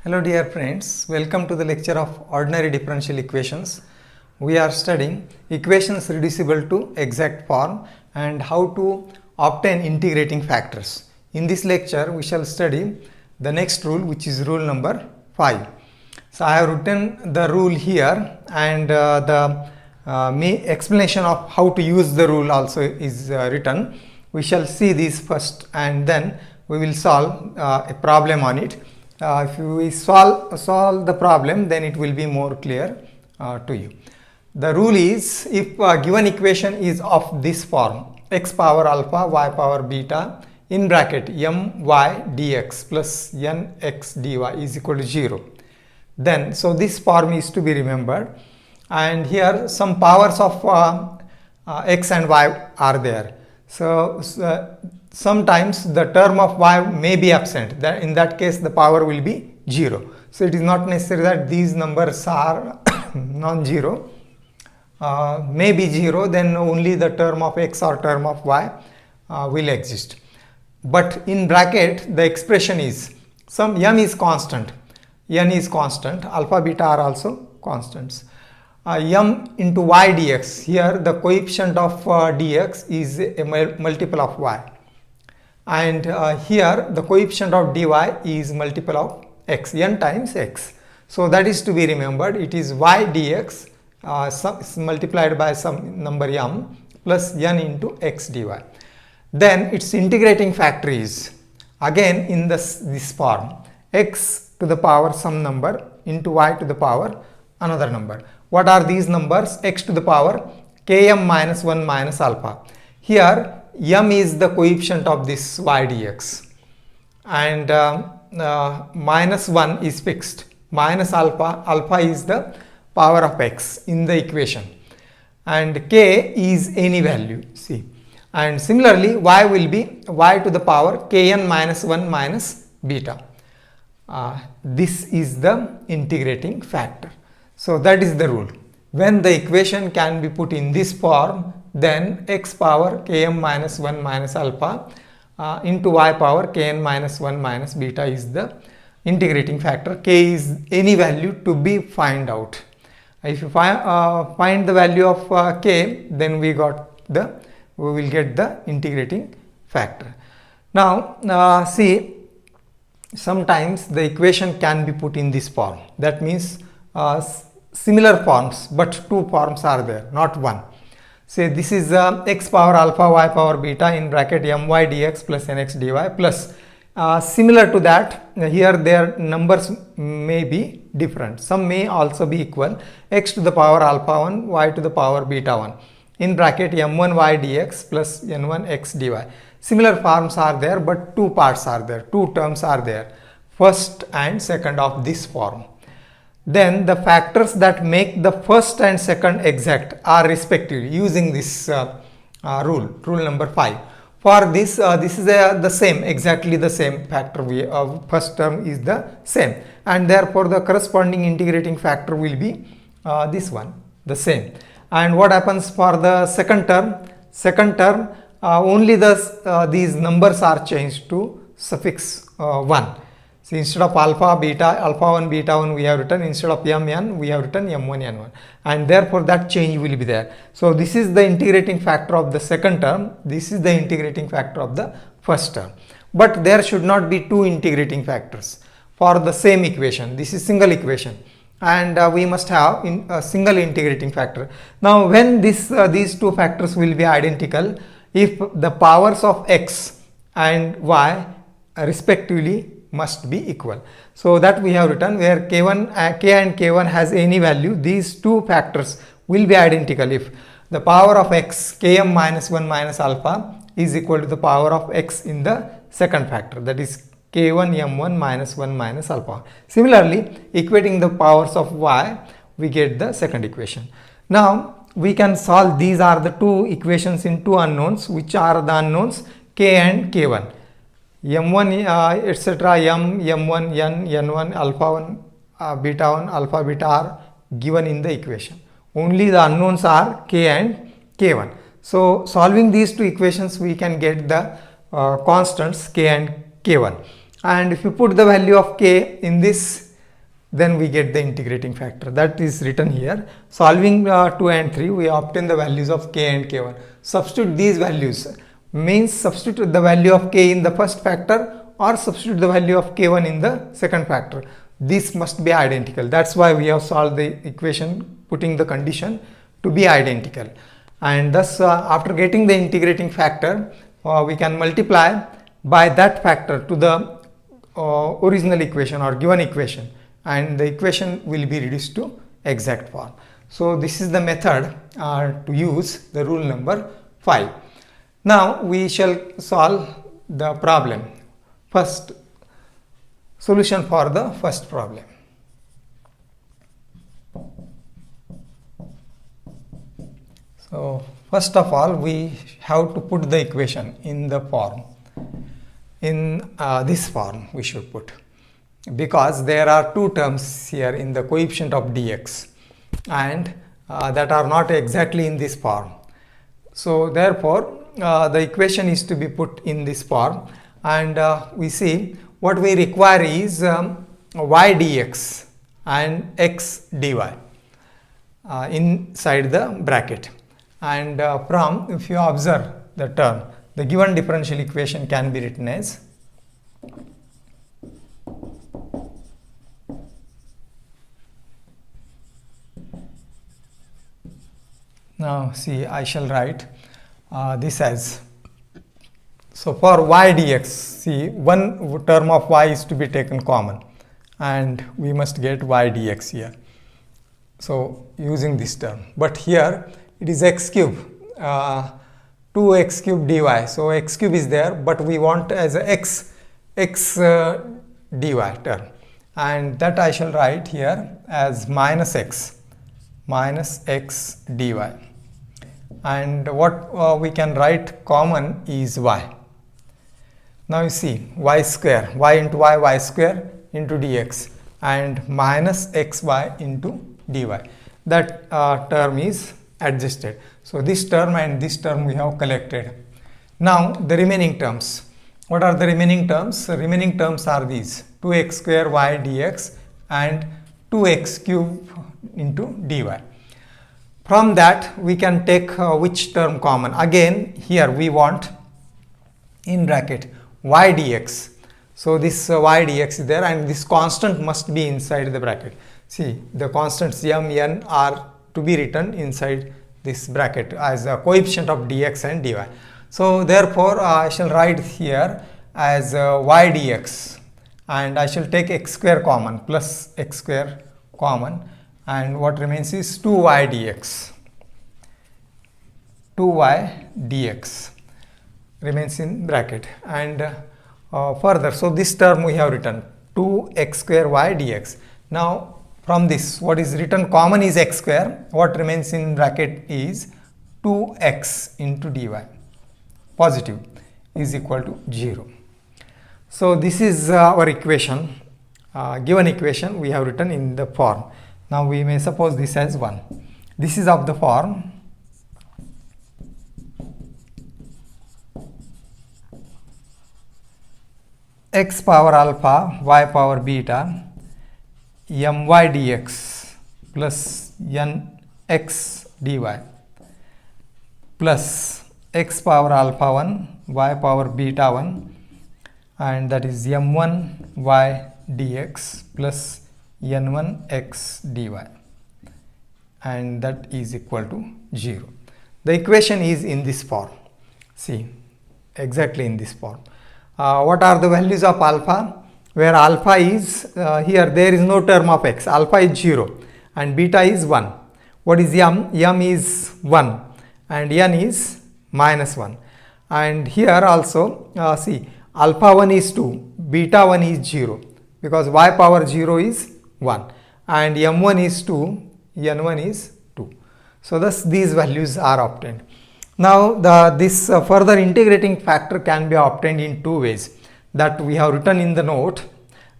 Hello dear friends, welcome to the lecture of ordinary differential equations. We are studying equations reducible to exact form and how to obtain integrating factors. In this lecture we shall study the next rule, which is rule number 5. So I have written the rule here, and the explanation of how to use the rule also is written. We shall see this first and then we will solve a problem on it. If we solve the problem, then it will be more clear to you. The rule is, if a given equation is of this form, x power alpha y power beta in bracket my dx plus nx dy is equal to 0, then so this form is to be remembered, and here some powers of x and y are there. So sometimes the term of y may be absent. In that case the power will be 0. So it is not necessary that these numbers are non-zero. May be 0, then only the term of x or term of y will exist. But in bracket the expression is some m is constant, n is constant, alpha beta are also constants. M into y dx, here the coefficient of dx is a multiple of y, and here the coefficient of dy is multiple of x, n times x. So that is to be remembered. It is y dx multiplied by some number m plus n into x dy. Then its integrating factor is again in this form, x to the power some number into y to the power another number. What are these numbers? X to the power km minus 1 minus alpha. Here m is the coefficient of this y dx, and minus 1 is fixed, minus alpha is the power of x in the equation, and k is any value, see. And similarly y will be y to the power kn minus 1 minus beta. This is the integrating factor. So that is the rule. When the equation can be put in this form, then x power km minus 1 minus alpha into y power kn minus 1 minus beta is the integrating factor. K is any value to be find out. If you find the value of k, then we will get the integrating factor. Now see, sometimes the equation can be put in this form. That means similar forms, but two forms are there, not one. Say this is x power alpha y power beta in bracket my dx plus nx dy plus similar to that, here their numbers may be different. Some may also be equal, x to the power alpha 1 y to the power beta 1 in bracket m1 y dx plus n1 x dy. Similar forms are there, but two parts are there, two terms are there, first and second of this form. Then the factors that make the first and second exact are respectively using this rule number 5. For this, this is the same, exactly the same factor. First term is the same, and therefore the corresponding integrating factor will be this one, the same. And what happens for the second term? Second term, only these numbers are changed to suffix 1. So instead of alpha 1 beta 1 we have written, instead of mn we have written m1 n1, and therefore that change will be there. So this is the integrating factor of the second term, this is the integrating factor of the first term. But there should not be two integrating factors for the same equation. This is single equation, and we must have a single integrating factor. Now when these two factors will be identical, if the powers of x and y respectively must be equal. So that we have written, where k1 k and k1 has any value, these two factors will be identical if the power of x km minus 1 minus alpha is equal to the power of x in the second factor, that is k1 m1 minus 1 minus alpha. Similarly, equating the powers of y, we get the second equation. Now we can solve, these are the two equations in two unknowns. Which are the unknowns? K and k1. m1 etc. m1 n1 alpha 1 beta 1 alpha beta are given in the equation. Only the unknowns are k and k1. So solving these two equations we can get the constants k and k1, and if you put the value of k in this then we get the integrating factor. That is written here. Solving 2 and 3, we obtain the values of k and k1. Substitute these values, means substitute the value of k in the first factor or substitute the value of k1 in the second factor. This must be identical. That's why we have solved the equation putting the condition to be identical. And thus after getting the integrating factor, we can multiply by that factor to the original equation or given equation, and the equation will be reduced to exact form. So this is the method to use the rule number 5. Now we shall solve the problem. First, solution for the first problem. So first of all, we have to put the equation in the form. In this form we should put, because there are two terms here in the coefficient of dx, and that are not exactly in this form. So therefore the equation is to be put in this form, and we see what we require is y dx and x dy inside the bracket. And if you observe the term, the given differential equation can be written as now see, I shall write this as, so for y dx, see, one term of y is to be taken common and we must get y dx here. So using this term, but here it is x cube, 2x cube dy, so x cube is there, but we want as a x dy term, and that I shall write here as minus x dy, and what we can write common is y. Now you see, y square, y into y square into dx, and minus xy into dy, that term is adjusted. So this term and this term we have collected. Now the remaining terms. What are the remaining terms? The remaining terms are these: 2x square y dx and 2x cube into dy. From that we can take which term common. Again here we want in bracket y dx. So this y dx is there, and this constant must be inside the bracket. See, the constants m, n are to be written inside this bracket as a coefficient of dx and dy. So therefore I shall write here as y dx, and I shall take x square common, plus x square common, and what remains is 2y dx. 2y dx remains in bracket, and further, so this term we have written 2x square y dx. Now from this, what is written common is x square, what remains in bracket is 2x into dy positive is equal to 0. So this is our equation, given equation we have written in the form. Now we may suppose this as 1. This is of the form x power alpha y power beta my dx plus nx dy plus x power alpha 1 y power beta 1, and that is m1 y dx plus n1 x dy, and that is equal to 0. The equation is in this form. See, exactly in this form. What are the values of alpha? Where alpha is here, there is no term of x, alpha is 0 and beta is 1. What is m? M is 1 and n is minus 1. And here also see, alpha 1 is 2, beta 1 is 0, because y power 0 is 1, and m1 is 2, n1 is 2. So thus these values are obtained. Now this further integrating factor can be obtained in two ways that we have written in the note.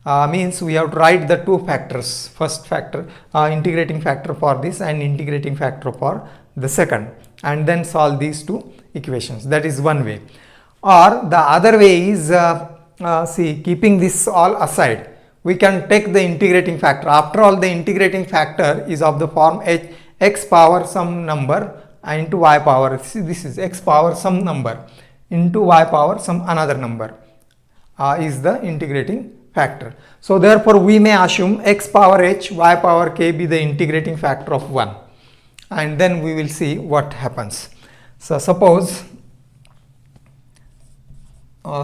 Means we have to write the two factors, first factor, integrating factor for this and integrating factor for the second, and then solve these two equations. That is one way. Or the other way is see, keeping this all aside, we can take the integrating factor. After all, the integrating factor is of the form x power some number into y power. See, this is x power some number into y power some another number is the integrating factor. So therefore we may assume x power h y power k be the integrating factor of 1, and then we will see what happens. So suppose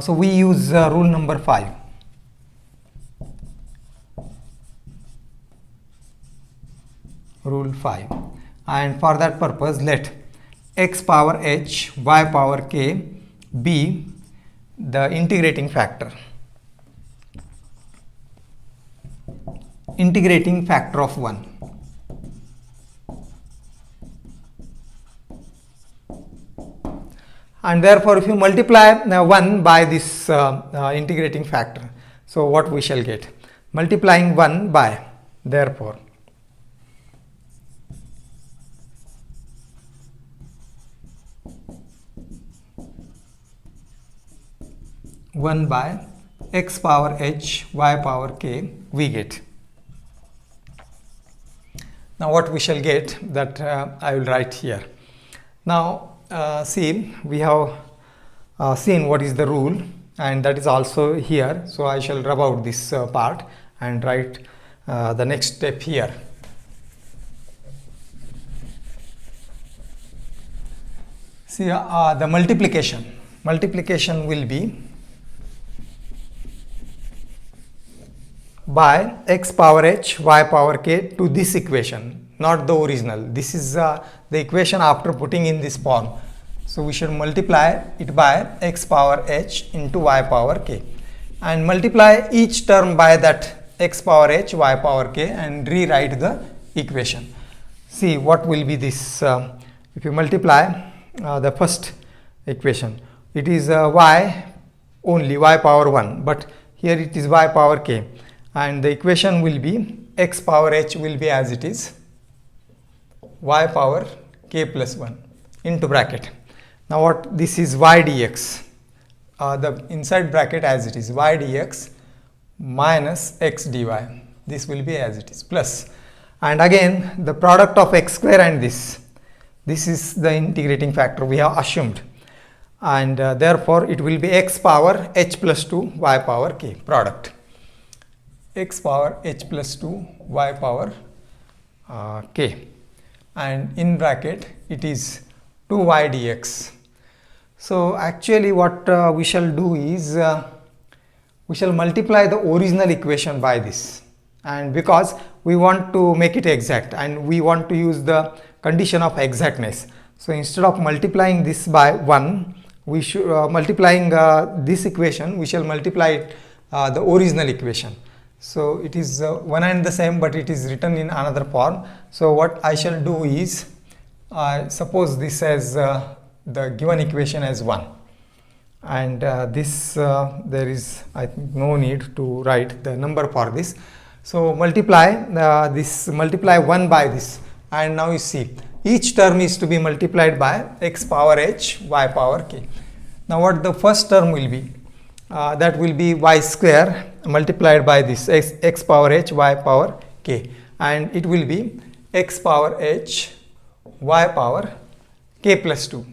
so we use rule number 5. Rule 5, and for that purpose let x power h y power k be the integrating factor of 1. And therefore if you multiply 1 by this integrating factor, so what we shall get? Multiplying 1 by, therefore 1 by x power h y power k we get. Now what we shall get, that I will write here. Now see, we have seen what is the rule, and that is also here. So I shall rub out this part and write the next step here. See, the multiplication will be by x power h y power k to this equation, not the original. This is the equation after putting in this form. So we should multiply it by x power h into y power k, and multiply each term by that x power h y power k and rewrite the equation. See what will be this. If you multiply the first equation, it is y only, y power 1, but here it is y power k, and the equation will be x power h will be as it is, y power k plus 1 into bracket. Now what this is y dx, the inside bracket as it is, y dx minus x dy, this will be as it is, plus, and again the product of x square and this is the integrating factor we have assumed, and therefore it will be x power h plus 2 y power k, product x power h plus 2 y power k, and in bracket it is 2y dx. So actually what we shall do is we shall multiply the original equation by this, and because we want to make it exact and we want to use the condition of exactness, so instead of multiplying this by 1, we should multiplying this equation, we shall multiply the original equation. So it is one and the same, but it is written in another form. So what I shall do is, suppose this as the given equation as 1, and this there is, I think, no need to write the number for this. So multiply multiply 1 by this, and now you see each term is to be multiplied by x power h y power k. Now what the first term will be, that will be y square multiplied by this x power h y power k, and it will be x power h y power k plus 2,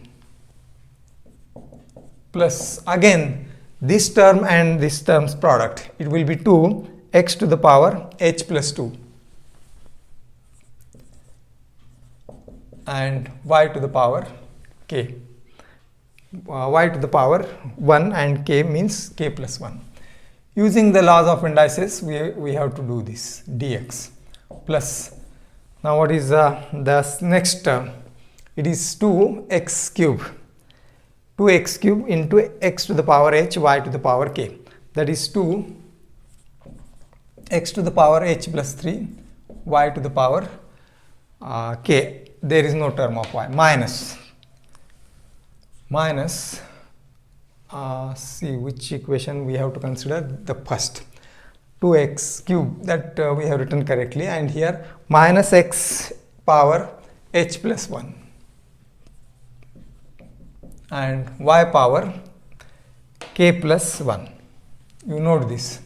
plus again this term and this term's product, it will be 2 x to the power h plus 2 and y to the power k, y to the power 1 and k means k plus 1. Using the laws of indices, we have to do this dx, plus now what is the next term? It is 2x cube into x to the power h y to the power k, that is 2 x to the power h plus 3 y to the power k. There is no term of y, minus see which equation we have to consider, the first 2x cube, that we have written correctly, and here minus x power h plus 1 and y power k plus 1. You note this.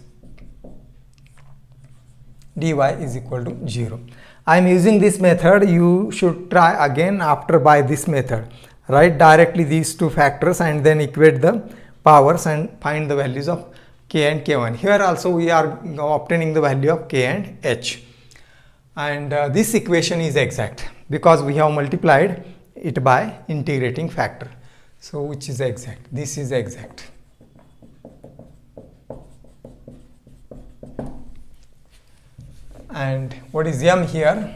dy is equal to 0. I am using this method. You should try again after by this method. Write directly these two factors and then equate the powers and find the values of k and k1. Here also we are obtaining the value of k and h. And this equation is exact because we have multiplied it by integrating factor. So which is exact? This is exact. And what is m here?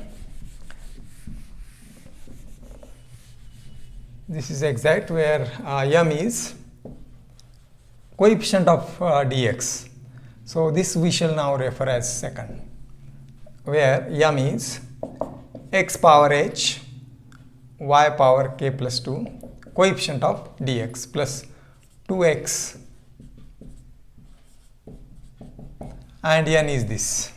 This is exact, where m is coefficient of dx. So this we shall now refer as second, where m is x power h y power k plus 2 coefficient of dx plus 2x, and n is this.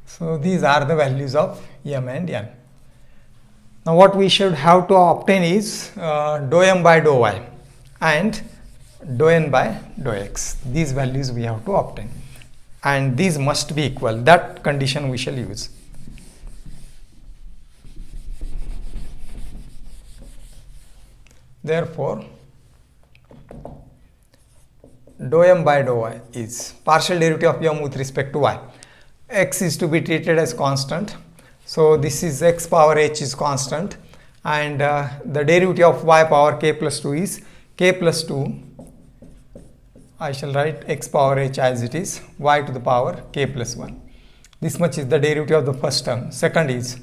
So these are the values of m and n. Now what we should have to obtain is dou m by dou y and dou n by dou x. These values we have to obtain, and these must be equal. That condition we shall use. Therefore, dou m by dou y is partial derivative of m with respect to y. X is to be treated as constant, so this is x power h is constant, and the derivative of y power k plus 2 is k plus 2. I shall write x power h as it is, y to the power k plus 1. This much is the derivative of the first term. Second is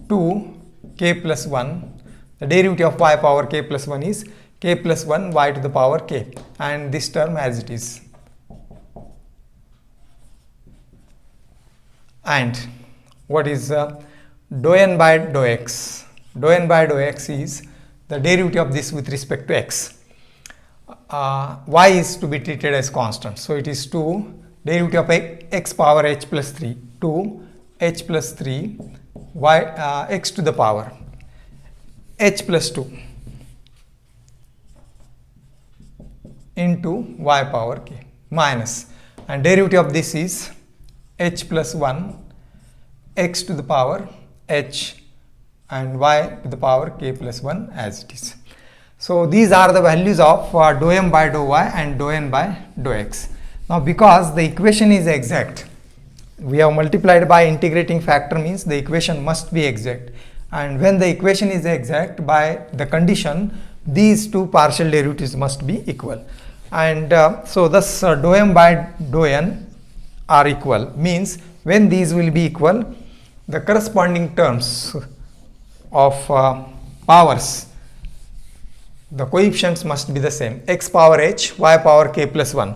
2 k plus 1. The derivative of y power k plus 1 is k plus 1 y to the power k, and this term as it is. And what is dou n by dou x? Dou n by dou x is the derivative of this with respect to x. Y is to be treated as constant, so it is 2 derivative of x power h plus 3, 2 h plus 3 y x to the power h plus 2 into y power k minus, and derivative of this is h plus 1 x to the power h and y to the power k plus 1 as it is. So these are the values of dou m by dou y and dou n by dou x. Now because the equation is exact, we have multiplied by integrating factor, means the equation must be exact, and when the equation is exact, by the condition these two partial derivatives must be equal, and so thus dou m by dou n are equal, means when these will be equal, the corresponding terms of powers, the coefficients must be the same. X power h, y power k plus 1.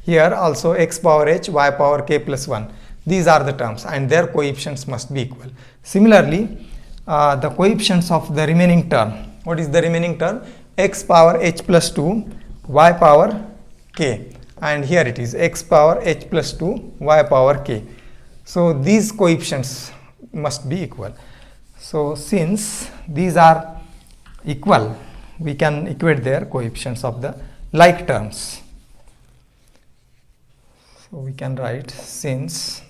Here also x power h, y power k plus 1. These are the terms and their coefficients must be equal. Similarly, the coefficients of the remaining term. What is the remaining term? X power h plus 2, y power k. And here it is x power h plus 2, y power k. So these coefficients must be equal. So since these are equal, we can equate their coefficients of the like terms. So we can write, since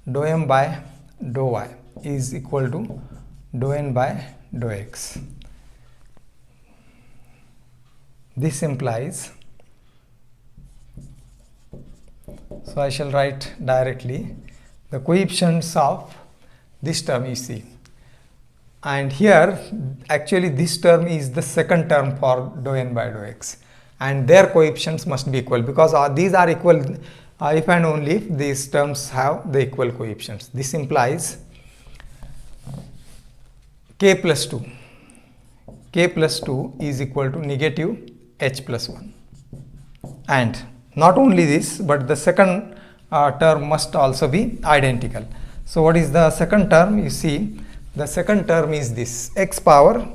dou m by dou y is equal to dou n by dou x, this implies, so I shall write directly the coefficients of this term is C, and here actually this term is the second term for dou n by dou x, and their coefficients must be equal, because these are equal if and only if these terms have the equal coefficients. This implies k plus 2. K plus 2 is equal to negative h plus 1, and not only this, but the second term must also be identical. So what is the second term? You see, the second term is this, x power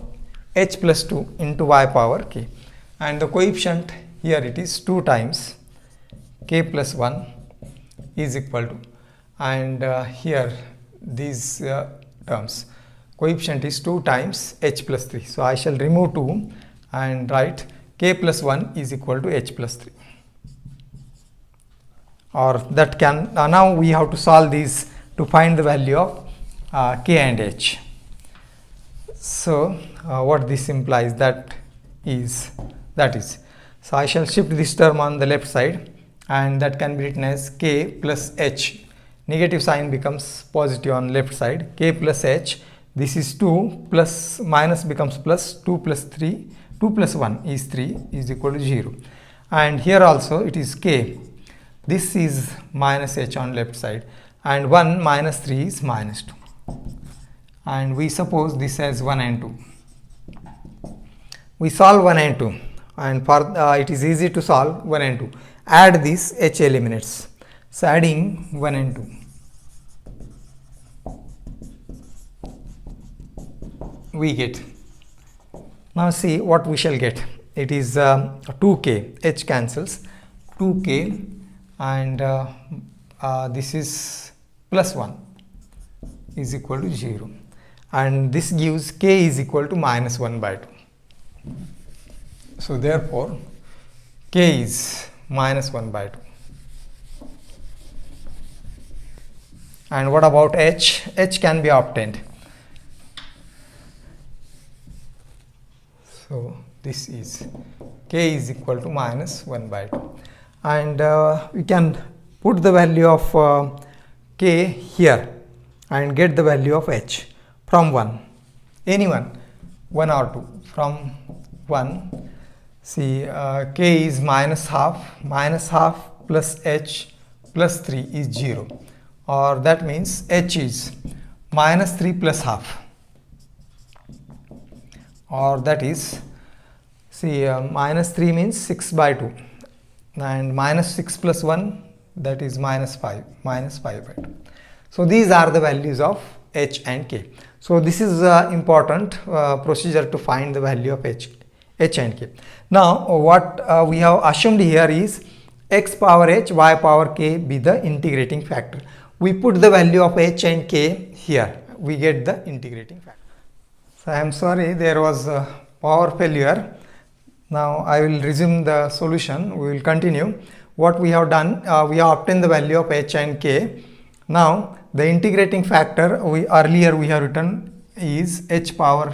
h plus 2 into y power k, and the coefficient here it is 2 times k plus 1 is equal to, and here these terms, coefficient is 2 times h plus 3. So I shall remove 2 and write k plus 1 is equal to h plus 3, or that can now we have to solve these to find the value of k and h. So what this implies, that is, so I shall shift this term on the left side, and that can be written as k plus h. Negative sign becomes positive on left side, k plus h. This is 2 plus minus becomes plus, 2 plus 3, 2 plus 1 is 3 is equal to 0. And here also it is k. This is minus h on left side, and 1 minus 3 is minus 2. And we suppose this as 1 and 2. We solve 1 and 2, and for it is easy to solve 1 and 2. Add this, h eliminates. So adding 1 and 2, we get. Now see what we shall get. It is 2k, h cancels, 2k, and this is plus 1 is equal to 0, and this gives k is equal to minus 1 by 2. So therefore k is minus 1 by 2. And what about h? H can be obtained. So this is k is equal to minus 1 by 2, and we can put the value of k here and get the value of h from 1, any one, 1 or 2. From 1, see k is minus half plus h plus 3 is 0, or that means h is minus 3 plus half, or that is, see minus 3 means 6 by 2, and minus 6 plus 1, that is minus 5 by 2. So these are the values of h and k. So this is important procedure to find the value of h and k. Now what we have assumed here is x power h, y power k be the integrating factor. We put the value of h and k here, we get the integrating factor. So I am sorry, there was a power failure. Now I will resume the solution. We will continue. What we have done, we have obtained the value of h and k. Now the integrating factor earlier we have written is x power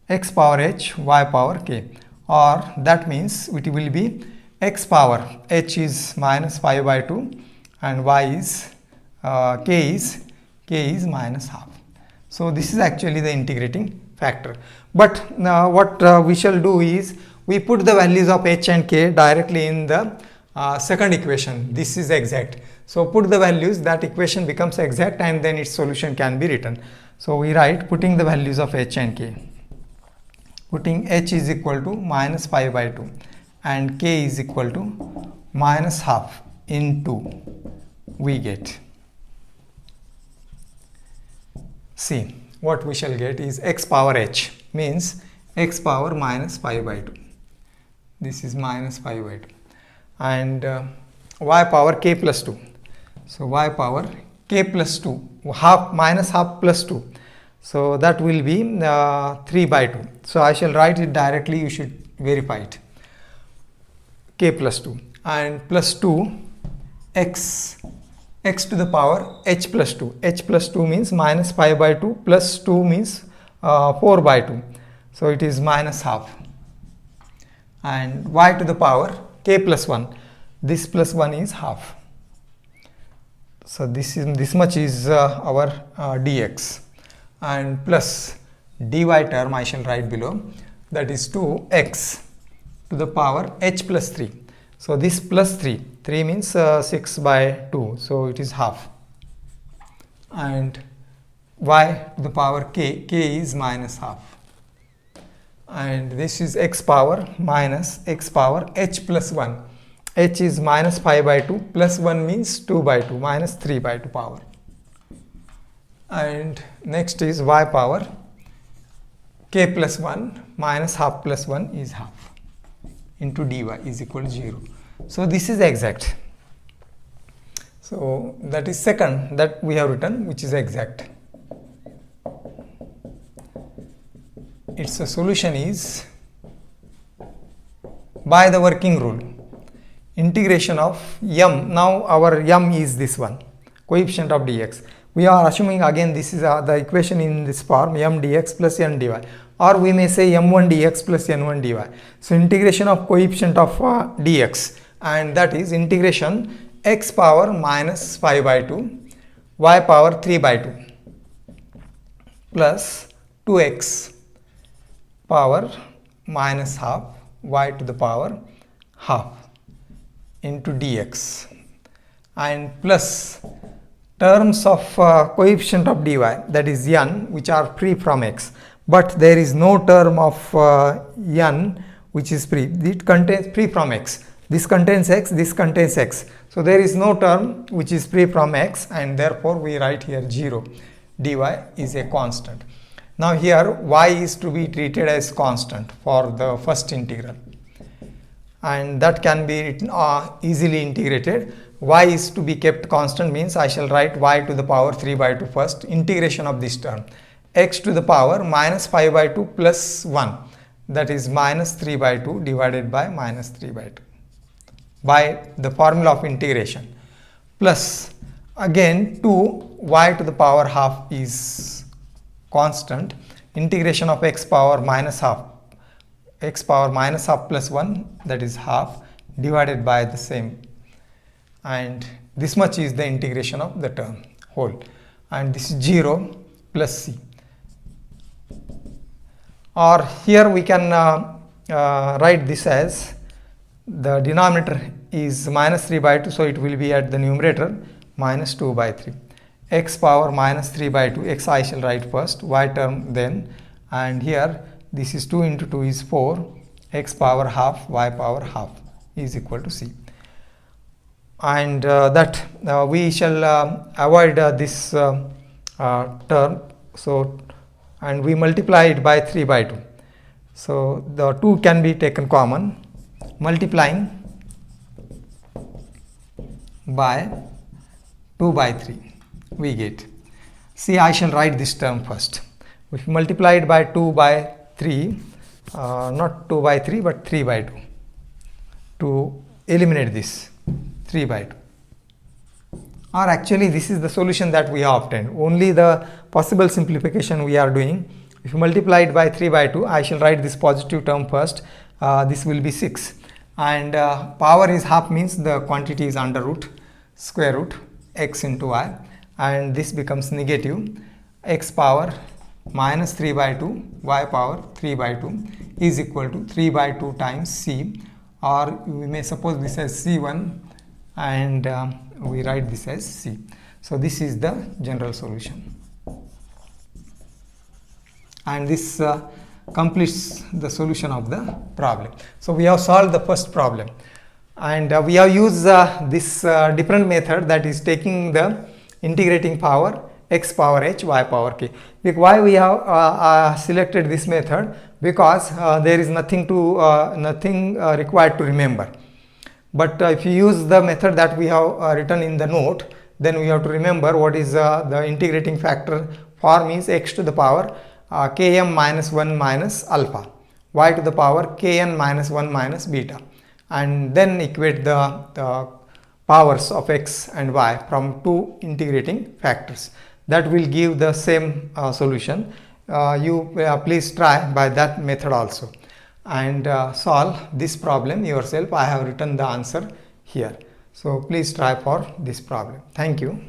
h, y power k, or that means it will be x power h is minus 5 by 2, and y is k is minus half. So this is actually the integrating factor. But now what we shall do is we put the values of h and k directly in the second equation. This is exact. So put the values, that equation becomes exact, and then its solution can be written. So we write putting the values of h and k. Putting h is equal to minus 5 by 2 and k is equal to minus half into, we get. See, what we shall get is x power h, means x power minus 5 by 2. This is minus 5 by 2. And y power k plus 2. So y power k plus 2, half minus half plus 2. So that will be 3 by 2. So I shall write it directly, you should verify it. K plus 2 and plus 2 x to the power h plus 2. H plus 2 means minus 5 by 2 plus 2 means 4 by 2. So it is minus half. And y to the power k plus 1. This plus 1 is half. So this much is our dx, and plus dy term I shall write below, that is 2x to the power h plus 3. So this plus 3 means 6 by 2, so it is half, and y to the power k is minus half, and this is x power minus x power h plus 1. H is minus 5 by 2 plus 1 means 2 by 2, minus 3 by 2 power. And next is y power k plus 1 minus half plus 1 is half into dy is equal to 0. So this is exact. So that is second that we have written, which is exact. Its solution is by the working rule, integration of m. Now our m is this one, coefficient of dx. We are assuming again this is the equation in this form, m dx plus n dy, or we may say m1 dx plus n1 dy. So integration of coefficient of dx, and that is integration x power minus 5 by 2 y power 3 by 2 plus 2x power minus half y to the power half into dx, and plus terms of coefficient of dy, that is n, which are free from x, but there is no term of n which is free. It contains free from x. This contains x, this contains x. So there is no term which is free from x, and therefore we write here 0. dy is a constant. Now here y is to be treated as constant for the first integral, and that can be easily integrated. Y is to be kept constant means I shall write y to the power 3 by 2 first, integration of this term, x to the power minus 5 by 2 plus 1, that is minus 3 by 2 divided by minus 3 by 2 by the formula of integration, plus again 2 y to the power half is constant, integration of x power minus half, x power minus half plus 1, that is half, divided by the same, and this much is the integration of the term whole, and this is 0 plus c. Or here we can write this as the denominator is minus 3 by 2, so it will be at the numerator minus 2 by 3. X power minus 3 by 2, x I shall write first, y term then, and here this is 2 into 2 is 4, x power half, y power half is equal to c. And that we shall avoid this term, so, and we multiply it by 3 by 2. So the 2 can be taken common, multiplying by 2 by 3 we get. See, I shall write this term first. If multiplied by 2 by 3, not 2 by 3 but 3 by 2, to eliminate this 3 by 2. Or actually this is the solution that we have obtained, only the possible simplification we are doing. If you multiply it by 3 by 2, I shall write this positive term first, this will be 6, and power is half means the quantity is under root, square root x into y, and this becomes negative, x power minus 3 by 2 y power 3 by 2 is equal to 3 by 2 times c, or we may suppose this as c1 and we write this as c. So this is the general solution, and this completes the solution of the problem. So we have solved the first problem, and we have used this different method, that is taking the integrating power x power h y power k. Why we have selected this method? Because there is nothing required to remember. But if you use the method that we have written in the note, then we have to remember what is the integrating factor. Form is x to the power km minus 1 minus alpha, y to the power kn minus 1 minus beta, and then equate the powers of x and y from two integrating factors. That will give the same solution. You please try by that method also, and solve this problem yourself. I have written the answer here, so please try for this problem. Thank you.